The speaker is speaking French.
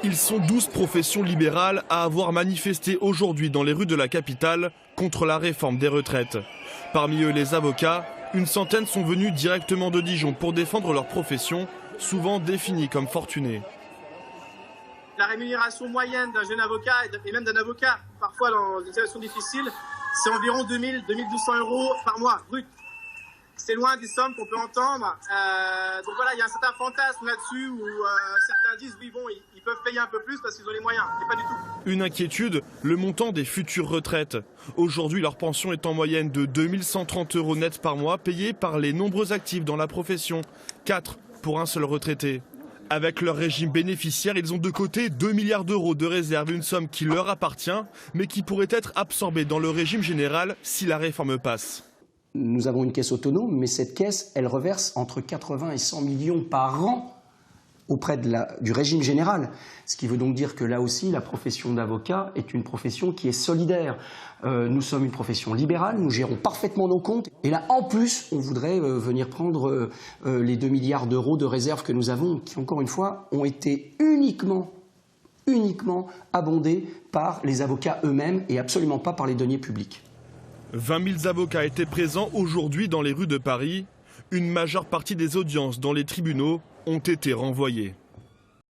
Ils sont 12 professions libérales à avoir manifesté aujourd'hui dans les rues de la capitale contre la réforme des retraites. Parmi eux les avocats, une centaine sont venus directement de Dijon pour défendre leur profession, souvent définie comme fortunée. La rémunération moyenne d'un jeune avocat et même d'un avocat, parfois dans des situations difficiles, c'est environ 2000, 2200 euros par mois, brut. C'est loin des sommes qu'on peut entendre. Donc voilà, il y a un certain fantasme là-dessus où certains disent oui bon, ils peuvent payer un peu plus parce qu'ils ont les moyens. Mais pas du tout. Une inquiétude, le montant des futures retraites. Aujourd'hui, leur pension est en moyenne de 2130 € net par mois, payés par les nombreux actifs dans la profession. 4 pour un seul retraité. Avec leur régime bénéficiaire, ils ont de côté 2 milliards d'euros de réserve, une somme qui leur appartient, mais qui pourrait être absorbée dans le régime général si la réforme passe. Nous avons une caisse autonome, mais cette caisse, elle reverse entre 80 et 100 millions par an auprès du régime général. Ce qui veut donc dire que là aussi, la profession d'avocat est une profession qui est solidaire. Nous sommes une profession libérale, nous gérons parfaitement nos comptes. Et là, en plus, on voudrait venir prendre les 2 milliards d'euros de réserves que nous avons, qui, encore une fois, ont été uniquement abondés par les avocats eux-mêmes et absolument pas par les deniers publics. 20 000 avocats étaient présents aujourd'hui dans les rues de Paris. Une majeure partie des audiences dans les tribunaux ont été renvoyées.